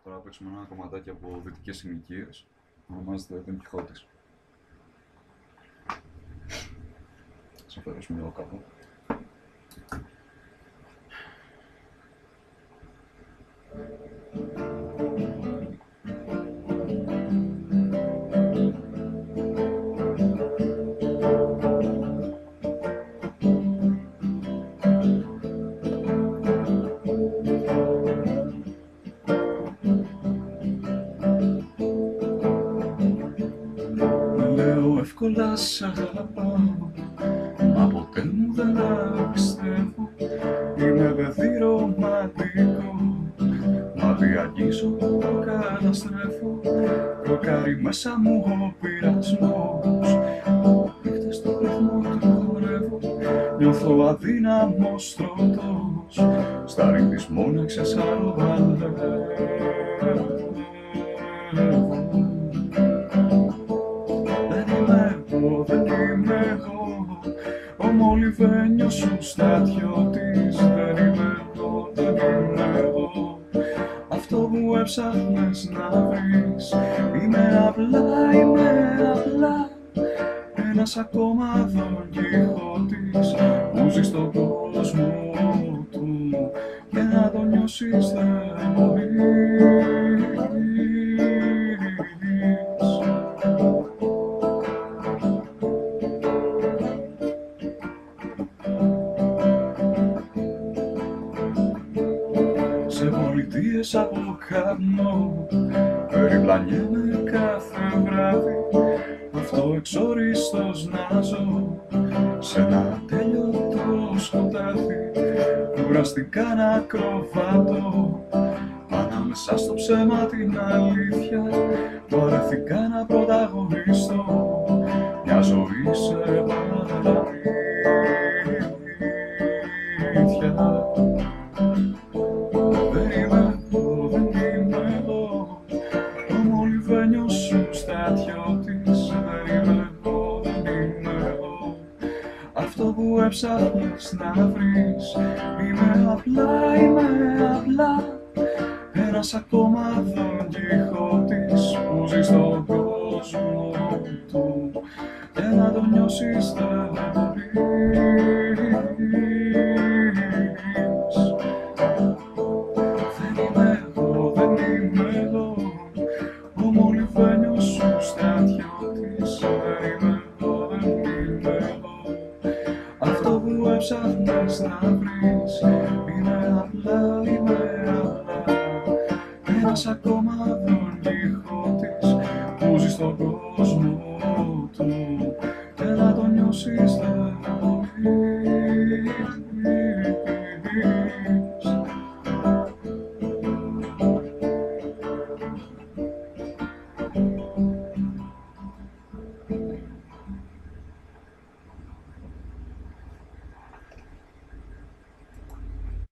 Τώρα θα παίξουμε ένα κομματάκι από δυτικές συνοικίες. Ονομάζεται Don Quixote. Σας αφαιρέσουμε λίγο κάπου. Λέω εύκολα σ' αγαπάω, μα ποτέ μου δεν τα πιστεύω. Είμαι παιδί ρομαντικό, μα τι αγγίζω που το καταστρέφω. Προκάρει μέσα μου ο πειρασμός, νύχτες στο ρυθμό του χορεύω. Νιώθω αδύναμος τροτός, στα ρυθμής μόναξα σαν παλεύω. Δεν είμαι εγώ, ο μολυβένιος σου στρατιώτης. Δεν είμαι εγώ, δεν είμαι εγώ, αυτό που έψαχνες να βρεις. Είμαι απλά ένας ακόμα Δον Κιχώτης που ζει στον κόσμο του, και να το νιώσεις δεν μπορείς. Σε πολιτείες από καπνό περιπλανιέμαι κάθε βράδυ. Αυτό εξοριστός να ζω σε ένα τέλειωτο σκοτάδι. Κουραστικά να κροβάτω ανάμεσα στο ψέμα την αλήθεια. Βαρεθήκα να πρωταγωνιστώ μια ζωή σε παραμύθια. Αυτό που έψαχνες να βρεις. Είμαι απλά ένας ακόμα Δον Κιχώτης που ζει στον κόσμο του, και να το νιώσεις δεν μπορείς. Δεν είμαι εγώ, ο μολυβένιος σου στρατιώτης. Δεν είμαι εγώ, αυτό που έψαχνες να βρεις. Είμαι απλά ένας ακόμα Δον Κιχώτης που ζει στον κόσμο του, και να το νιώσεις